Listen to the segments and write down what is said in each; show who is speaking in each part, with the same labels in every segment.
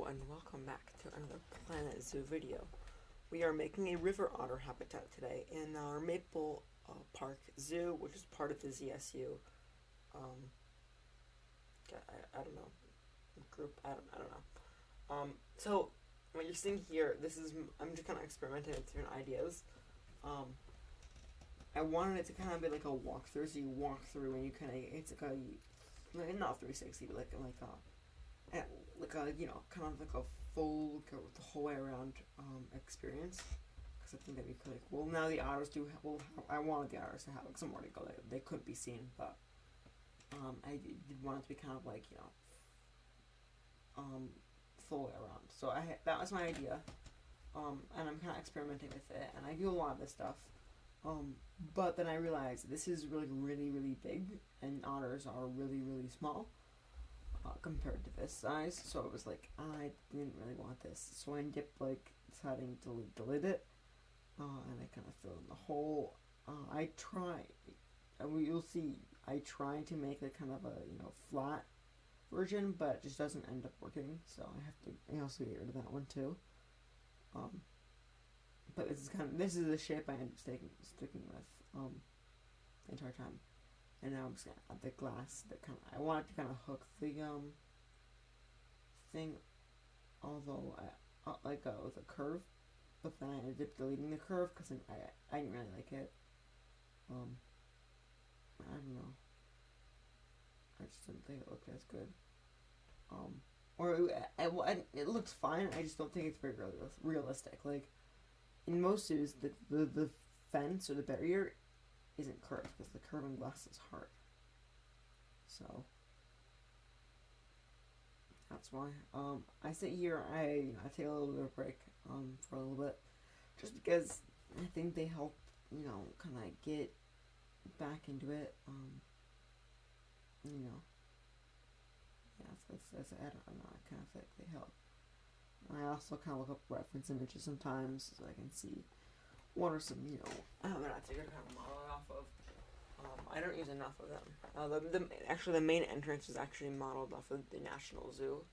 Speaker 1: Hello and welcome back to another Planet Zoo video. We are making a river otter habitat today in our Maple Park Zoo, which is part of the ZSU. I don't know, group. I don't know. So what you're seeing here, I'm just kind of experimenting with different ideas. I wanted it to kind of be like a walkthrough, so you walk through and you kind of it's like a not 360, but like a you know, kind of like a full the whole way around experience, because I think that'd be really cool. Now the otters I wanted the otters to have like somewhere to go. They couldn't be seen, but I did want it to be kind of like, you know, full way around. So that was my idea, and I'm kind of experimenting with it, and I do a lot of this stuff. But then I realized this is really big, and otters are really small compared to this size. So it was like, I didn't really want this. So I ended up like deciding to delete it, and I kind of filled in the hole. You'll see, I tried to make like kind of a, you know, flat version, but it just doesn't end up working. So I also get rid of that one too. But this is the shape I ended up sticking with the entire time. And now I'm just gonna add the glass that I wanted to kind of hook the thing, although with a curve, but then I ended up deleting the curve because I didn't really like it. I don't know. I just didn't think it looked as good. It looks fine. I just don't think it's very realistic. Like in most zoos, the fence or the barrier isn't curved because the curving glass is hard. So that's why. I sit here. I take a little bit of a break for a little bit, just because I think they help, you know, kind of get back into it. You know. Yeah, that's I don't know. I kind of think they help. I also kind of look up reference images sometimes so I can see what are some, you know, elements I could kind of model it off of. I don't use enough of them. Actually, the main entrance is actually modeled off of the National Zoo.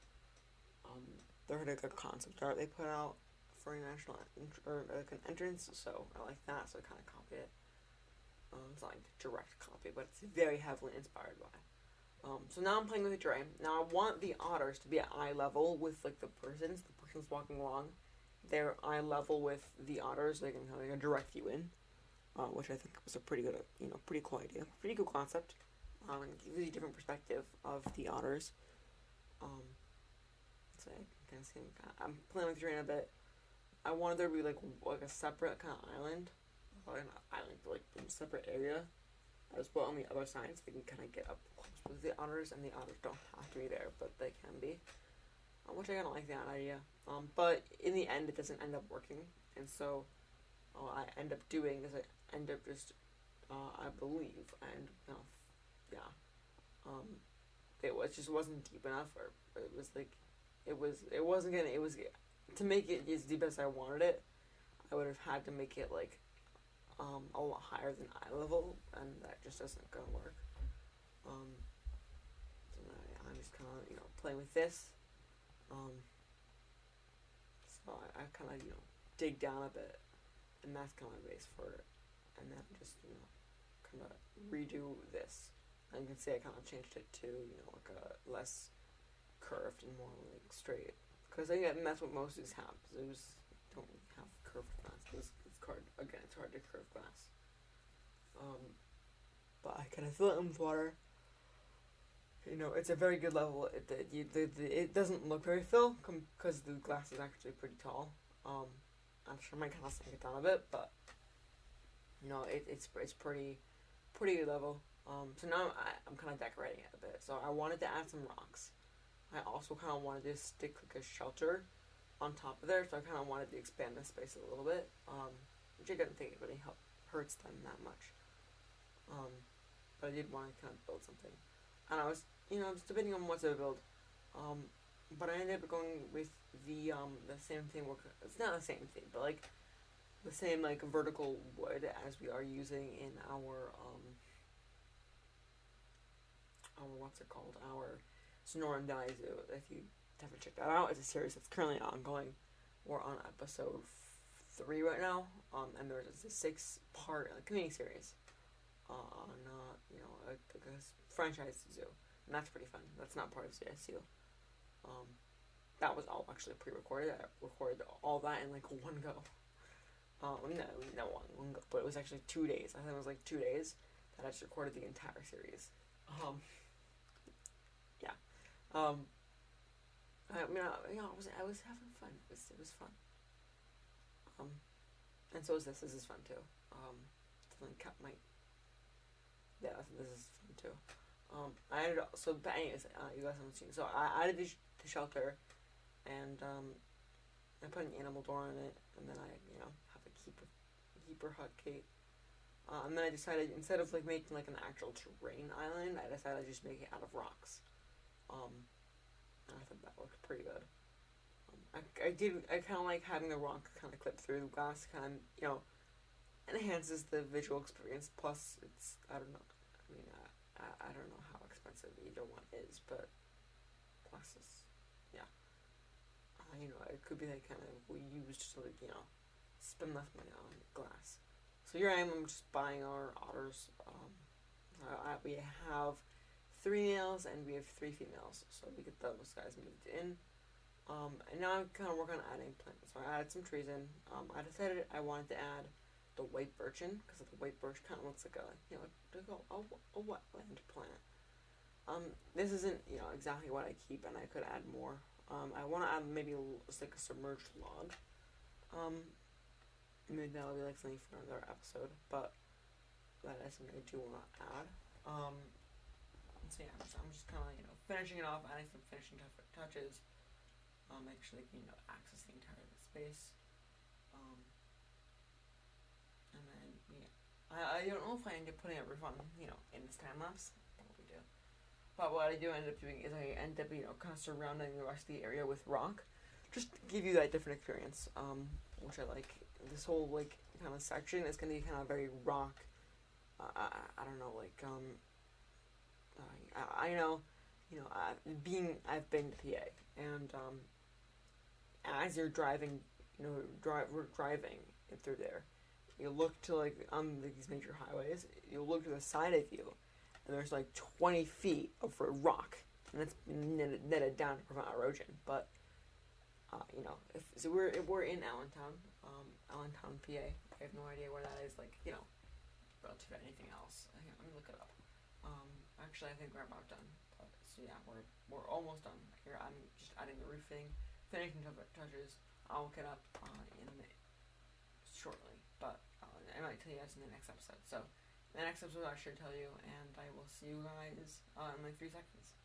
Speaker 1: They're like a concept art they put out for a national or like an entrance, so I like that. So I kind of copy it. It's not like a direct copy, but it's very heavily inspired by. So now I'm playing with the terrain. Now I want the otters to be at eye level with like the person's walking along. They're eye level with the otters. They can have like a direct view in, which I think was a pretty good, you know, pretty cool idea, pretty cool concept. And gives you a different perspective of the otters. So I kind of see. I'm playing with the terrain a bit. I wanted there to be like a separate kind of island, not island, but like a separate area as well on the other side, so they can kind of get up close with the otters, and the otters don't have to be there, but they can be. Which I kind of like that idea. But in the end, it doesn't end up working, and so I end up doing is I end up just, I believe, and it just wasn't deep enough, or it was like, it wasn't gonna, it was, to make it as deep as I wanted it, I would have had to make it like, a lot higher than eye level, and that just isn't gonna work. So I'm just kind of, you know, playing with this. So I kind of, you know, dig down a bit, and that's kind of my base for it, and then just, you know, kind of redo this. And you can see I kind of changed it to, you know, like a less curved and more like straight, because I think that's what most zoos have. Zoos don't have curved glass because it's hard to curve glass. But I kind of fill it in with water. You know, it's a very good level. It doesn't look very fill because the glass is actually pretty tall. I'm sure I might kind of sink it down a bit, but you know, it's pretty good level. So now I'm kind of decorating it a bit. So I wanted to add some rocks. I also kind of wanted to stick like a shelter on top of there, so I kind of wanted to expand the space a little bit, which I didn't think it really hurts them that much. But I did want to kind of build something, and I was, you know, just debating on what to build. But I ended up going with the same thing. It's not the same thing, but like the same like vertical wood as we are using in our what's it called? Our Sonoran Valley Zoo. If you haven't checked project. I don't know, it's a series that's currently ongoing. We're on episode 3 right now, and there's a 6-part community series on a franchise zoo, and that's pretty fun. That's not part of ZSU. That was all actually pre-recorded. I recorded all that in like one go. No, one go, but it was actually 2 days. I think it was like 2 days that I just recorded the entire series. Yeah. I was having fun. It was fun. And so is this. This is fun too. Definitely cut my. Yeah, this is fun too. I added but anyways, you guys haven't seen. So I added the shelter, and I put an animal door on it, and then I have a keeper hut gate. And then I decided, instead of like making like an actual terrain island, I decided to just make it out of rocks. And I thought that looked pretty good. I kind of like having the rock kind of clip through the glass, kind of enhances the visual experience. Plus, it's I don't know. I mean, I don't know how expensive either one is, but plus it's it could be like kind of used to like spend less money on glass. So here I am. I'm just buying our otters. We have 3 males and we have 3 females, so we get those guys moved in. And now I'm kind of working on adding plants. So I added some trees in. I decided I wanted to add the white birch in, because the white birch kind of looks like a wetland plant. This isn't exactly what I keep, and I could add more. I want to add maybe like a submerged log. Maybe that'll be like something for another episode, but that is something I do want to add. So yeah, I'm just kind of finishing it off, adding some finishing touches. Make sure they can access the entire space. And then I don't know if I end up putting a roof on in this time lapse. Probably do. But what I do end up doing is I end up kind of surrounding the rest of the area with rock, just to give you that different experience. Which I like. This whole like kind of section is gonna be kind of very rock. I don't know, like I know, I've been to PA, and as you're driving, we're driving through there. You look to like on these major highways. You look to the side of you, and there's like 20 feet of rock, and it's netted down to prevent erosion. But we're in Allentown, PA. I have no idea where that is. Like relative to anything else. Let me look it up. Actually, I think we're about done. So yeah, we're almost done. Here, I'm just adding the roofing, finishing touches. I'll look it up shortly, but I might tell you guys in the next episode. So, the next episode I should tell you, and I will see you guys in like 3 seconds.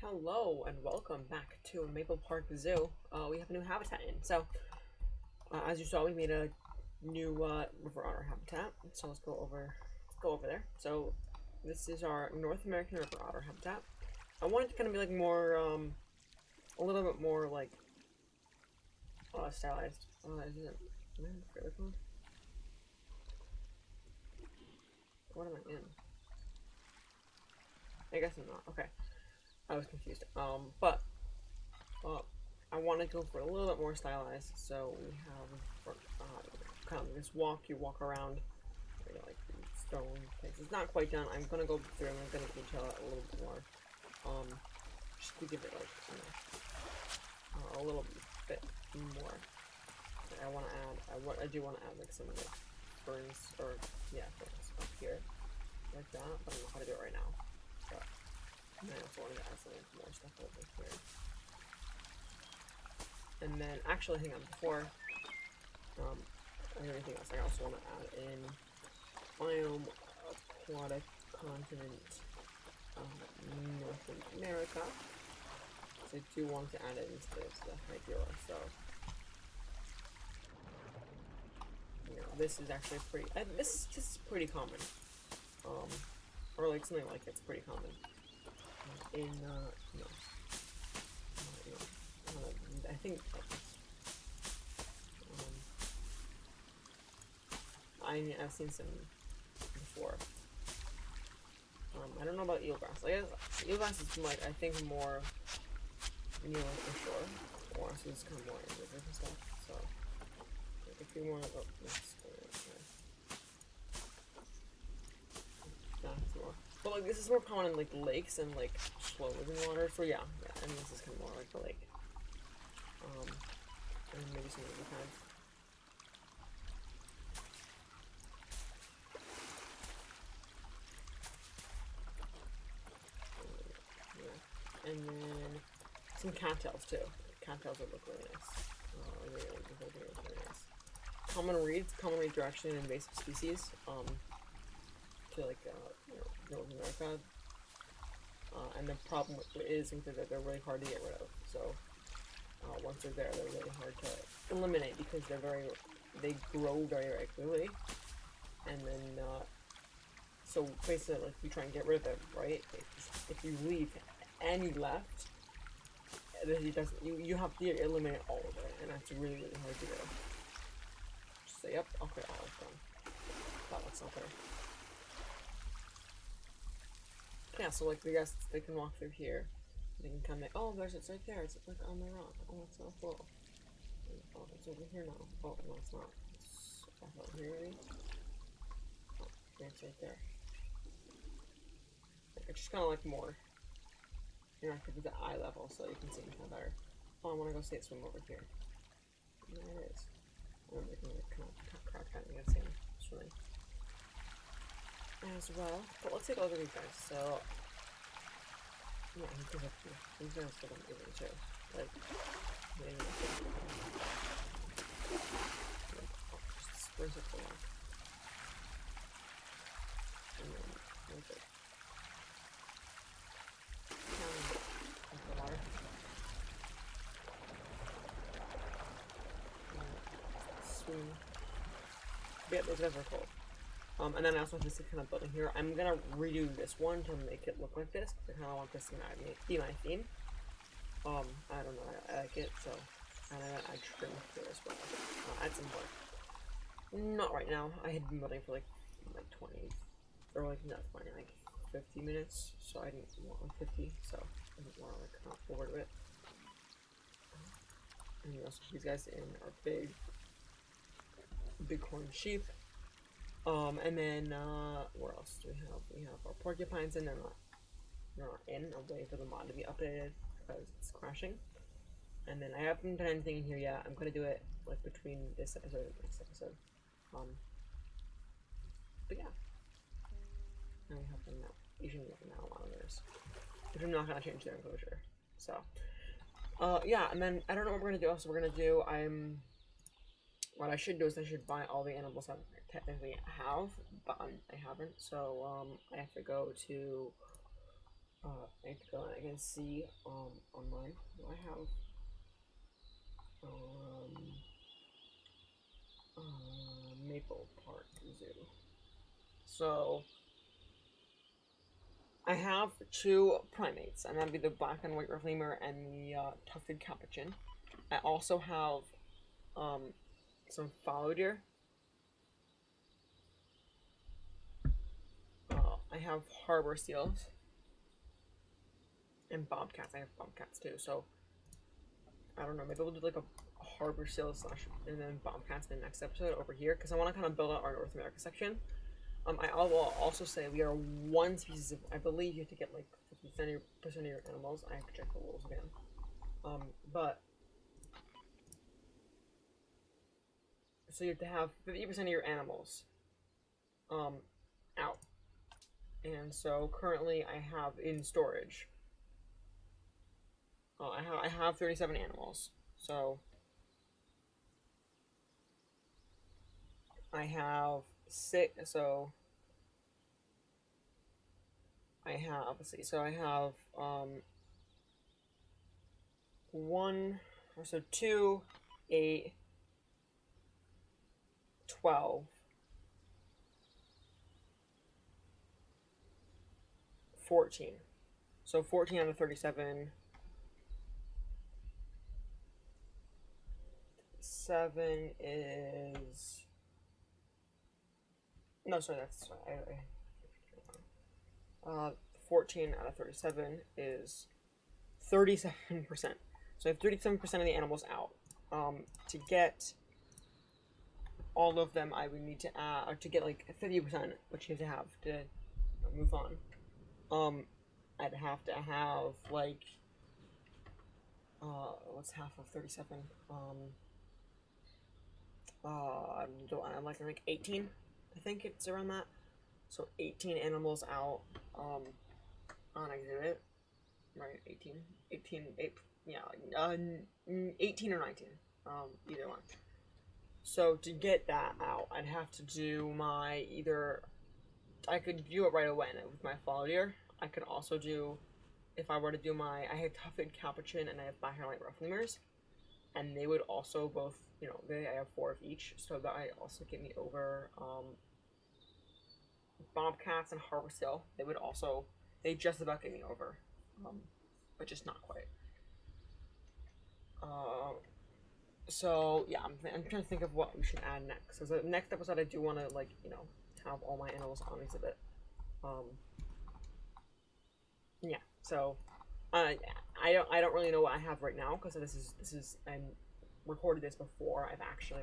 Speaker 1: Hello and welcome back to Maple Park Zoo. We have a new habitat in. So, as you saw, we made a new river otter habitat. So let's go over there. So this is our North American river otter habitat. I wanted to kind of be like more, a little bit more like stylized. Is it? What am I in? I guess I'm not. Okay. I was confused. But I want to go for a little bit more stylized. So we have kind of this walk. You walk around, like stone things. It's not quite done. I'm gonna go through and I'm gonna detail it a little bit more. Just to give it like a little bit more. I want to add. I do want to add like some like ferns or ferns up here like that. But I don't know how to do it right now. But and I also wanted to add some more stuff over here. And then, actually, hang on, before anything else, I also want to add in biome aquatic continent North America. So I do want to add it into the Hydra, so this is actually this is pretty common. Or like something like it's pretty common.
Speaker 2: in I think I've seen some before. I don't know about eelgrass. I guess eelgrass is like I think more for sure. Or so it's kind of more invasive and stuff. So like, if you want to go, let's go that's more. But like this is more common in like lakes and like slow moving water. So yeah, and this is kind of more like the lake. And maybe some other kinds. And then some cattails too. Cattails would look really nice. Really nice. Common reeds are actually an invasive species. To like North America. And the problem is that they're really hard to get rid of. So once they're there, they're really hard to eliminate because they grow very regularly. And then so basically, like you try and get rid of them, right? If you leave any left, you have to eliminate all of it, and that's really hard to do. Just say, yep, okay, all is done. That looks okay. Yeah, so like they can walk through here. They can come like, oh, it's right there. It's like on the rock. Oh, it's not full. Oh, it's over here now. Oh, no, it's not. It's over here, maybe? Oh, it's right there. It's just kind of like more interactive with the eye level, so you can see kind of better. Oh, I want to go see it swim over here. And there it is. And then we can like, kind of crouch down and you can see him swimming as well. But let's take a look at these guys. So, yeah, he's up here. These guys are moving too. Like, maybe just sprint up the rock. And then, like it. The water. Swim. Yeah, those guys are cool. And then I also have this kind of building here. I'm gonna redo this one to make it look like this. I kind of want this to be my theme. I don't know. I like it, so and I trim here as well. Add some more. Not right now. I had been building for like 20, or like not 20, like 50 minutes. So I didn't want like 50. So I didn't want to like hop forward to it. And you also these guys in our bighorn sheep. And then, where else do we have? We have our porcupines, and they're not in. I'm waiting for the mod to be updated because it's crashing. And then I haven't done anything in here yet. I'm gonna do it like between this episode and the next episode. But yeah. And we have them now. Asian now monitors, which I'm not gonna change their enclosure. So, yeah. And then I don't know what we're gonna do. Also, we're gonna do. What I should do is I should buy all the animals I technically have, but I haven't. So I have to go to and I can see online. Do I have Maple Park Zoo? So I have 2 primates, and that'd be the black and white lemur and the tufted capuchin. I also have some fallow deer. I have harbor seals and bobcats. I have bobcats too. So I don't know. Maybe we'll do like a harbor seal / and then bobcats in the next episode over here because I want to kind of build out our North America section. I will also say we are one species of. I believe you have to get like 50% of your animals. I have to check the rules again. But so you have to have 50% of your animals out. And so currently I have in storage. I have 37 animals. So I have 6. So I have. Let's see. So I have 1. So 2, 8, 12, 14. So 14 out of 37. 7 is... No, sorry, that's... 14 out of 37 is 37%. So I have 37% of the animals out. To get all of them, I would need to add, or to get like 50%, which you have to move on. I'd have to have like, what's half of 37? I'm like 18. I think it's around that. So 18 animals out on exhibit, right? 18, 18 or 19, either one. So to get that out, I'd have to do my I could do it right away with my follow deer. I could also do, if I were to do I have tufted capuchin and I have black hair light ruff lemurs, and they would also both, I have 4 of each, so that I also get me over bobcats and harvestell. They just about get me over, but just not quite. So yeah, I'm trying to think of what we should add next. So the next episode, I do want to have all my animals on exhibit. Yeah. So I don't really know what I have right now, because this is I recorded this before I've actually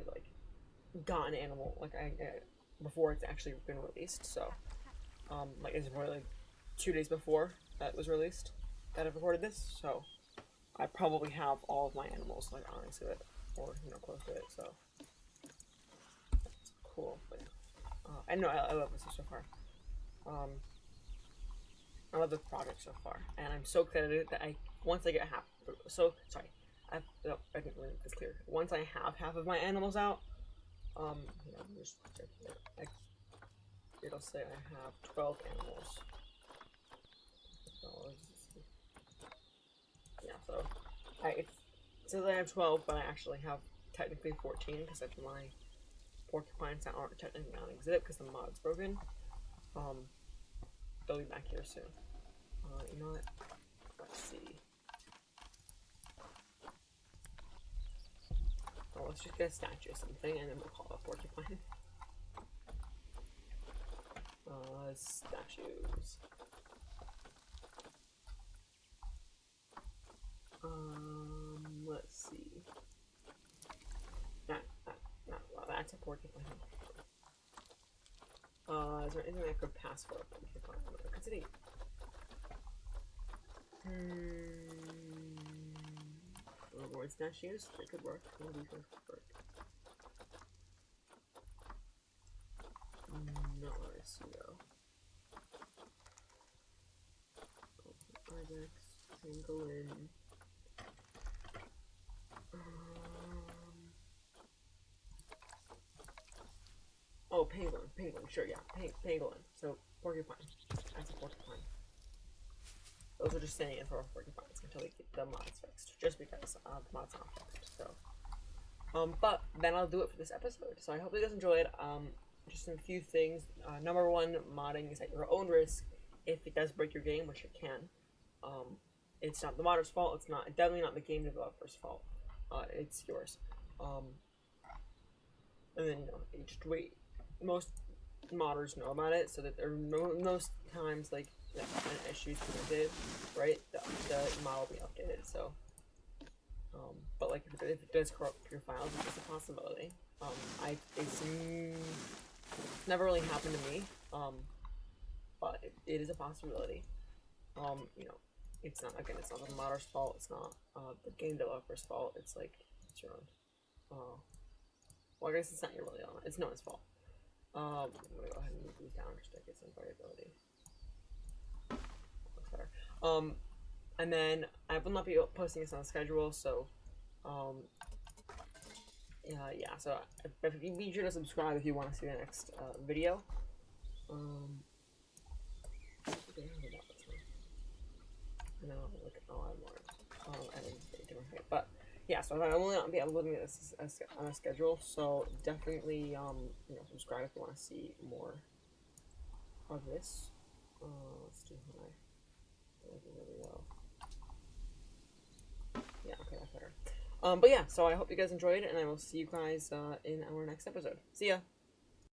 Speaker 2: gotten animal before it's actually been released. So it's probably 2 days before that was released that I've recorded this. So I probably have all of my animals on exhibit, or close to it. So that's cool. But I know I love this so far. I love the project so far, and I'm so excited that once I get half. So sorry, I didn't really make this clear. Once I have half of my animals out, just check it. It'll say I have 12 animals. Yeah, so it says I have 12, but I actually have technically 14, because that's my porcupines that aren't technically on exhibit because the mod's broken. They'll be back here soon. You know what? Let's see. Oh, let's just get a statue or something, and then we'll call it a porcupine. Statues. Let's see. Well, that's a porcupine. Is there anything I could pass for a porcupine? Consider. Reward statues? They could work. Maybe these ones could work. Not what I see though. Ibex, pangolin. Oh, penguin, sure, yeah, pangolin. So, porcupine. That's a porcupine. Those are just staying in for porcupines until we get the mods fixed, just because the mods not fixed. So, but then I'll do it for this episode. So I hope you guys enjoyed. Just a few things. Number one, modding is at your own risk. If it does break your game, which it can, it's not the modder's fault. It's definitely not the game developer's fault. It's yours. And then you just wait. Most modders know about it, so that there are most times issues presented, right? The mod will be updated. So, but if it does corrupt your files, it's a possibility. It's never really happened to me, but it is a possibility. It's not the modder's fault. It's not the game developer's fault. It's your own. Well, I guess it's not your really own. It's no one's fault. I'm gonna go ahead and move these down just to get some variability. Looks better. And then I will not be posting this on schedule, so yeah. So be sure to subscribe if you want to see the next video. No, I'm more. I didn't say different height, but yeah. So I will not be uploading this on a schedule. So definitely, subscribe if you want to see more of this. Let's do high. But yeah, so I hope you guys enjoyed, and I will see you guys in our next episode. See ya.